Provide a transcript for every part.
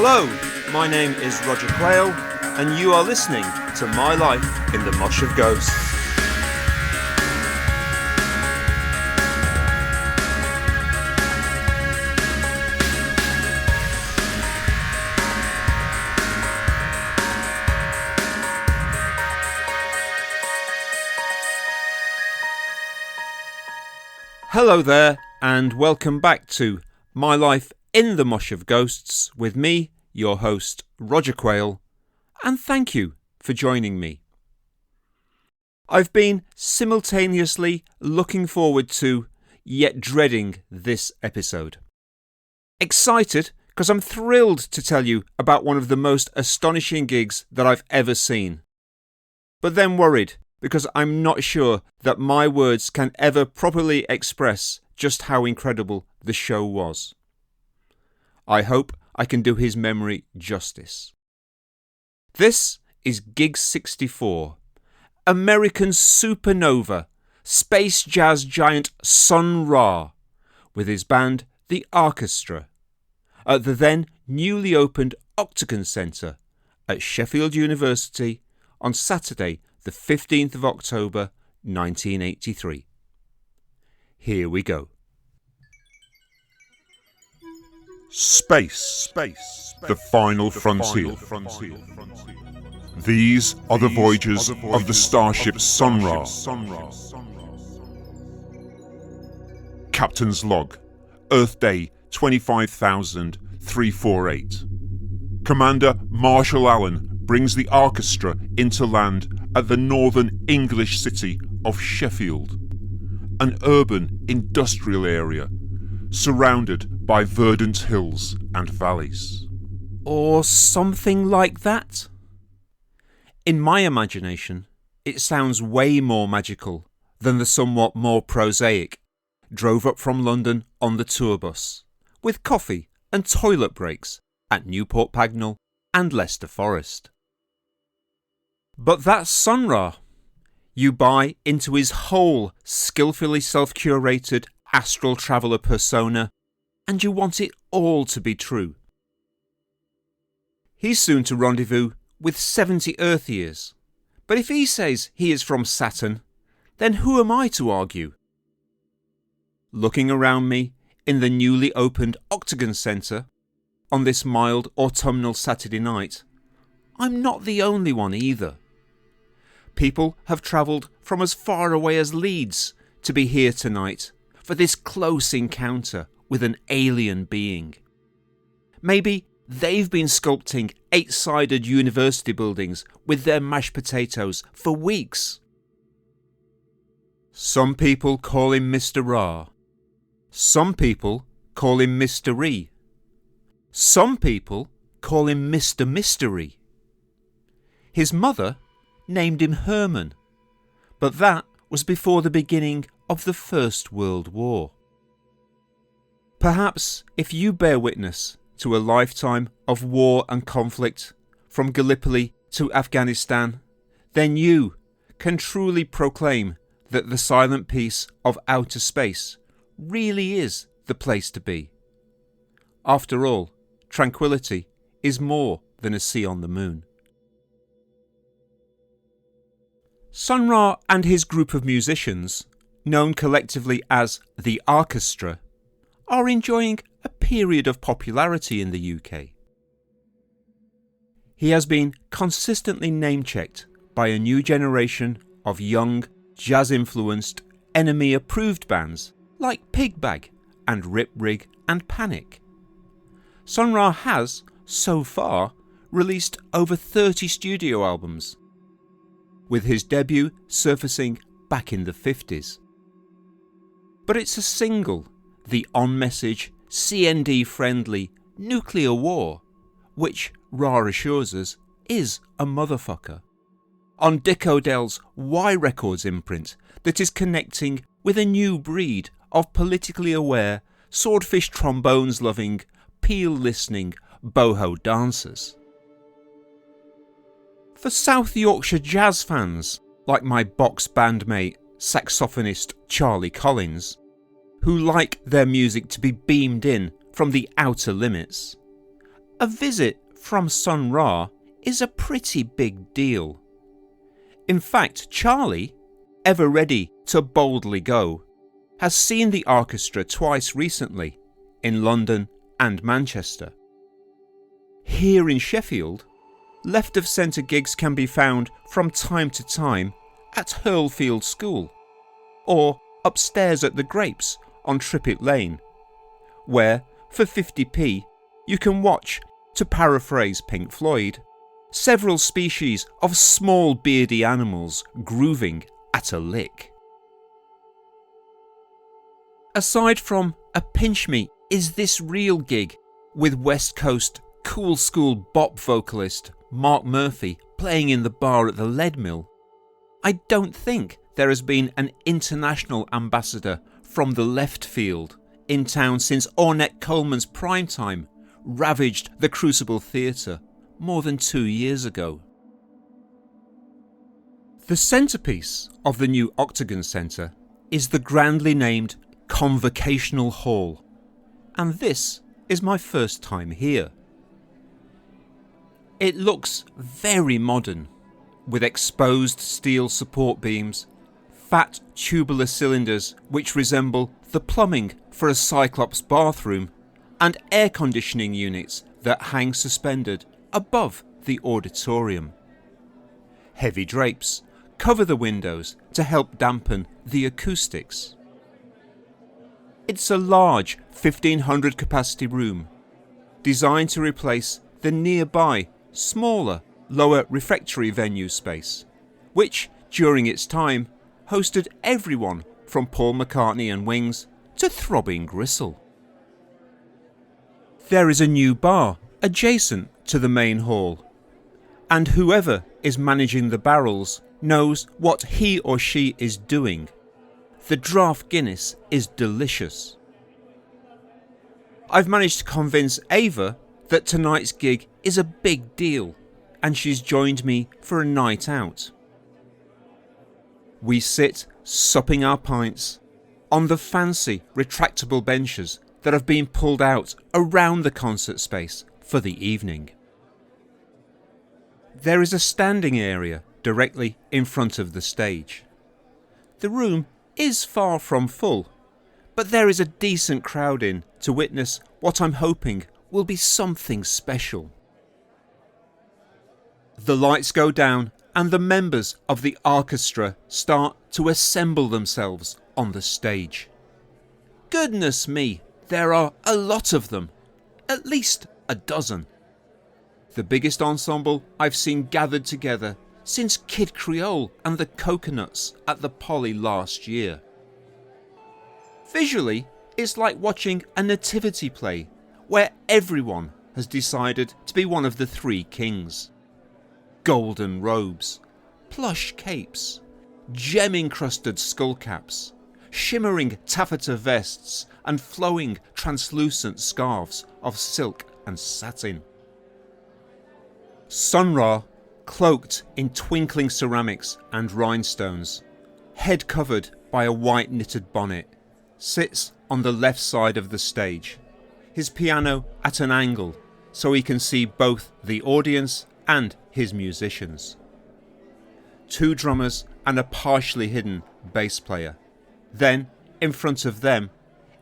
Hello, my name is Roger Quayle, and you are listening to My Life in the Mosh of Ghosts. Hello there, and welcome back to My Life in the Mosh of Ghosts with me, your host, Roger Quayle, and thank you for joining me. I've been simultaneously looking forward to, yet dreading this episode. Excited because I'm thrilled to tell you about one of the most astonishing gigs that I've ever seen. But then worried because I'm not sure that my words can ever properly express just how incredible the show was. I hope I can do his memory justice. This is Gig 64, American supernova, space jazz giant Sun Ra, with his band The Orchestra, at the then newly opened Octagon Centre at Sheffield University on Saturday the 15th of October 1983. Here we go. Space, the final frontier. These are the voyages of the starship Sun Ra. Captain's log, Earth Day 25,348. Commander Marshall Allen brings the orchestra into land at the northern English city of Sheffield, an urban industrial area surrounded by verdant hills and valleys. Or something like that? In my imagination, it sounds way more magical than the somewhat more prosaic drove up from London on the tour bus, with coffee and toilet breaks at Newport Pagnell and Leicester Forest. But that's Sun Ra. You buy into his whole skillfully self-curated astral traveller persona, and you want it all to be true. He's soon to rendezvous with 70 Earth years, but if he says he is from Saturn, then who am I to argue? Looking around me in the newly opened Octagon Centre on this mild autumnal Saturday night, I'm not the only one either. People have travelled from as far away as Leeds to be here tonight for this close encounter with an alien being. Maybe they've been sculpting 8-sided university buildings with their mashed potatoes for weeks. Some people call him Mr. Ra. Some people call him Mystery. Some people call him Mr. Mystery. His mother named him Herman, but that was before the beginning of the First World War. Perhaps if you bear witness to a lifetime of war and conflict from Gallipoli to Afghanistan, then you can truly proclaim that the silent peace of outer space really is the place to be. After all, tranquility is more than a sea on the moon. Sun Ra and his group of musicians, known collectively as The Orchestra, are enjoying a period of popularity in the UK. He has been consistently name-checked by a new generation of young, jazz-influenced, enemy-approved bands like Pigbag and Rip Rig and Panic. Sun Ra has, so far, released over 30 studio albums, with his debut surfacing back in the 50s. But it's a single, the on-message, CND-friendly Nuclear War, which, Ra assures us, is a motherfucker, on Dick O'Dell's Y Records imprint that is connecting with a new breed of politically aware, swordfish trombones-loving, peel-listening boho dancers. For South Yorkshire jazz fans, like my box bandmate, saxophonist Charlie Collins, who like their music to be beamed in from the outer limits, a visit from Sun Ra is a pretty big deal. In fact, Charlie, ever ready to boldly go, has seen the orchestra twice recently, in London and Manchester. Here in Sheffield, left-of-centre gigs can be found from time to time at Hurlfield School, or upstairs at the Grapes on Trippett Lane, where, for 50p, you can watch, to paraphrase Pink Floyd, several species of small beardy animals grooving at a lick. Aside from a pinch me is this real gig with West Coast cool school bop vocalist Mark Murphy playing in the bar at the Lead Mill, I don't think there has been an international ambassador from the left field in town since Ornette Coleman's primetime ravaged the Crucible Theatre more than 2 years ago. The centrepiece of the new Octagon Centre is the grandly named Convocational Hall, and this is my first time here. It looks very modern, with exposed steel support beams, fat tubular cylinders which resemble the plumbing for a Cyclops bathroom, and air conditioning units that hang suspended above the auditorium. Heavy drapes cover the windows to help dampen the acoustics. It's a large 1500 capacity room, designed to replace the nearby, smaller, lower refectory venue space, which, during its time, hosted everyone from Paul McCartney and Wings to Throbbing Gristle. There is a new bar adjacent to the main hall, and whoever is managing the barrels knows what he or she is doing. The draft Guinness is delicious. I've managed to convince Ava that tonight's gig is a big deal, and she's joined me for a night out. We sit, supping our pints, on the fancy retractable benches that have been pulled out around the concert space for the evening. There is a standing area directly in front of the stage. The room is far from full, but there is a decent crowd in to witness what I'm hoping will be something special. The lights go down and the members of the orchestra start to assemble themselves on the stage. Goodness me, there are a lot of them, at least a dozen. The biggest ensemble I've seen gathered together since Kid Creole and the Coconuts at the Poly last year. Visually, it's like watching a nativity play where everyone has decided to be one of the three kings. Golden robes, plush capes, gem-encrusted skullcaps, shimmering taffeta vests and flowing translucent scarves of silk and satin. Sun Ra, cloaked in twinkling ceramics and rhinestones, head covered by a white knitted bonnet, sits on the left side of the stage, his piano at an angle so he can see both the audience and his musicians. 2 drummers and a partially hidden bass player. Then, in front of them,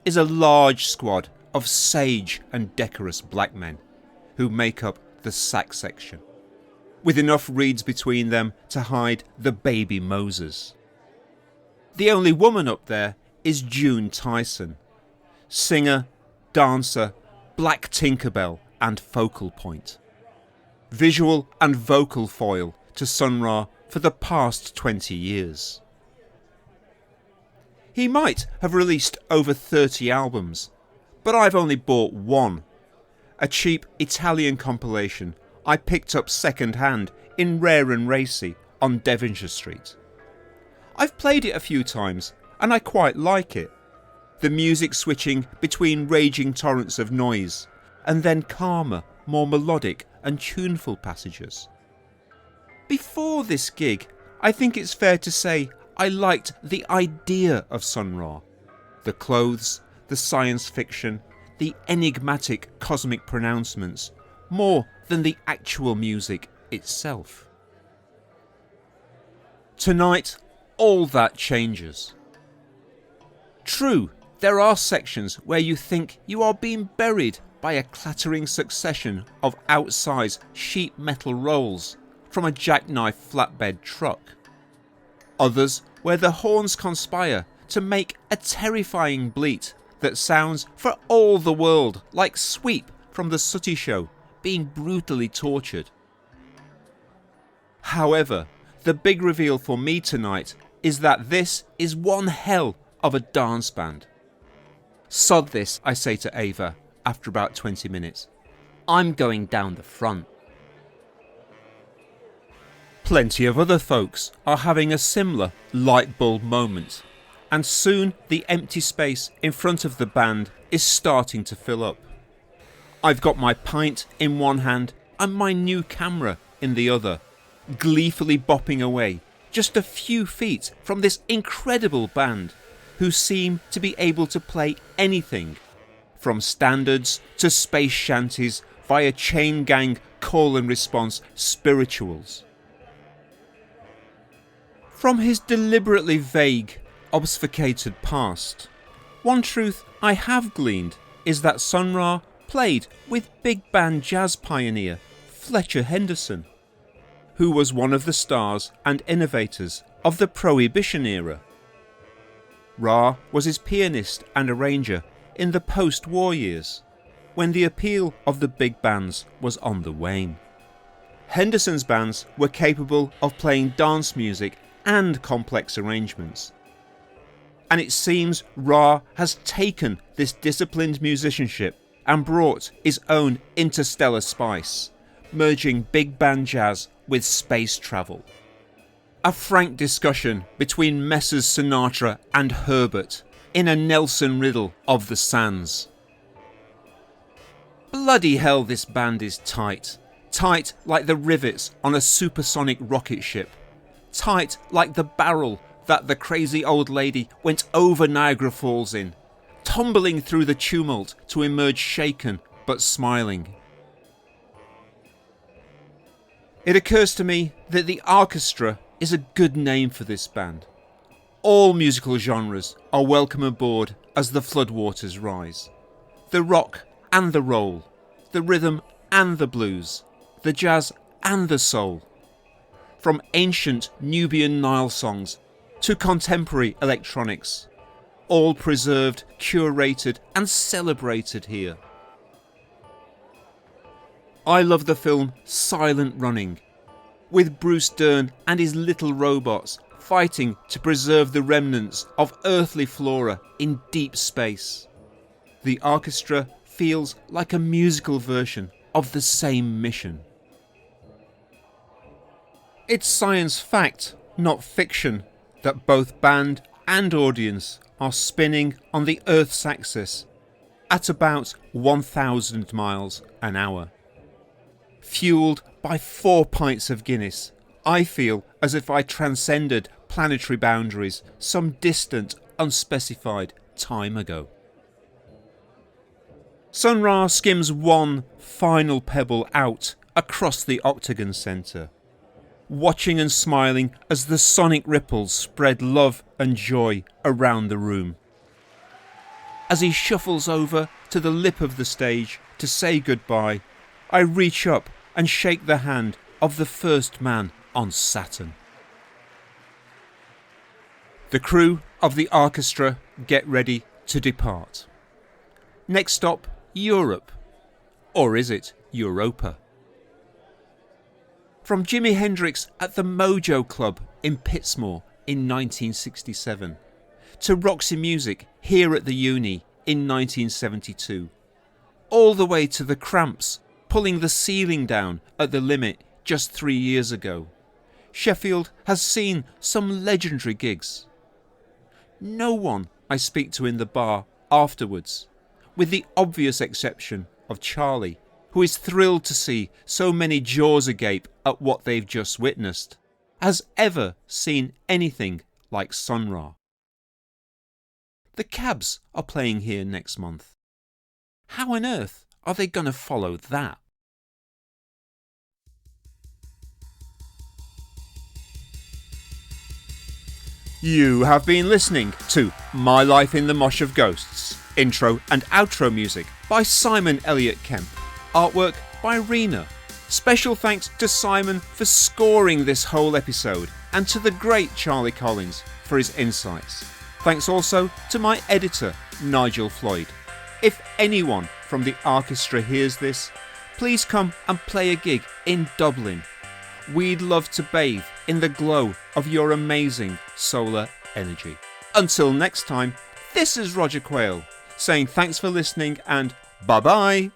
is a large squad of sage and decorous black men who make up the sax section, with enough reeds between them to hide the baby Moses. The only woman up there is June Tyson, singer, dancer, black Tinkerbell and focal point. Visual and vocal foil to Sun Ra for the past 20 years. He might have released over 30 albums, but I've only bought one, a cheap Italian compilation I picked up second hand in Rare and Racy on Devonshire Street. I've played it a few times and I quite like it, the music switching between raging torrents of noise and then calmer, more melodic and tuneful passages. Before this gig, I think it's fair to say I liked the idea of Sun Ra, the clothes, the science fiction, the enigmatic cosmic pronouncements, more than the actual music itself. Tonight, all that changes. True, there are sections where you think you are being buried by a clattering succession of outsized sheet metal rolls from a jackknife flatbed truck. Others where the horns conspire to make a terrifying bleat that sounds for all the world like Sweep from the Sooty Show being brutally tortured. However, the big reveal for me tonight is that this is one hell of a dance band. Sod this, I say to Ava after about 20 minutes. I'm going down the front. Plenty of other folks are having a similar light bulb moment, and soon the empty space in front of the band is starting to fill up. I've got my pint in one hand and my new camera in the other, gleefully bopping away just a few feet from this incredible band who seem to be able to play anything, from standards to space shanties via chain gang call and response spirituals. From his deliberately vague, obfuscated past, one truth I have gleaned is that Sun Ra played with big band jazz pioneer Fletcher Henderson, who was one of the stars and innovators of the Prohibition era. Ra was his pianist and arranger in the post-war years, when the appeal of the big bands was on the wane. Henderson's bands were capable of playing dance music and complex arrangements. And it seems Ra has taken this disciplined musicianship and brought his own interstellar spice, merging big band jazz with space travel. A frank discussion between Messrs Sinatra and Herbert in a Nelson riddle of the sands. Bloody hell, this band is tight. Tight like the rivets on a supersonic rocket ship. Tight like the barrel that the crazy old lady went over Niagara Falls in, tumbling through the tumult to emerge shaken but smiling. It occurs to me that the orchestra is a good name for this band. All musical genres are welcome aboard as the floodwaters rise. The rock and the roll, the rhythm and the blues, the jazz and the soul. From ancient Nubian Nile songs to contemporary electronics, all preserved, curated and celebrated here. I love the film Silent Running, with Bruce Dern and his little robots fighting to preserve the remnants of earthly flora in deep space. The orchestra feels like a musical version of the same mission. It's science fact, not fiction, that both band and audience are spinning on the Earth's axis at about 1,000 miles an hour. Fueled by 4 pints of Guinness, I feel as if I transcended planetary boundaries some distant, unspecified time ago. Sun Ra skims one final pebble out across the Octagon centre, watching and smiling as the sonic ripples spread love and joy around the room. As he shuffles over to the lip of the stage to say goodbye, I reach up and shake the hand of the first man on Saturn. The crew of the orchestra get ready to depart. Next stop, Europe. Or is it Europa? From Jimi Hendrix at the Mojo Club in Pittsmore in 1967, to Roxy Music here at the Uni in 1972, all the way to the Cramps pulling the ceiling down at the Limit just 3 years ago, Sheffield has seen some legendary gigs. No one I speak to in the bar afterwards, with the obvious exception of Charlie, who is thrilled to see so many jaws agape at what they've just witnessed, has ever seen anything like Sun Ra. The Cabs are playing here next month. How on earth are they going to follow that? You have been listening to My Life in the Mosh of Ghosts. Intro and outro music by Simon Elliott Kemp. Artwork by Rionagh. Special thanks to Simon for scoring this whole episode, and to the great Charlie Collins for his insights. Thanks also to my editor, Nigel Floyd. If anyone from the orchestra hears this, please come and play a gig in Dublin. We'd love to bathe in the glow of your amazing solar energy. Until next time, this is Roger Quayle saying thanks for listening and bye-bye.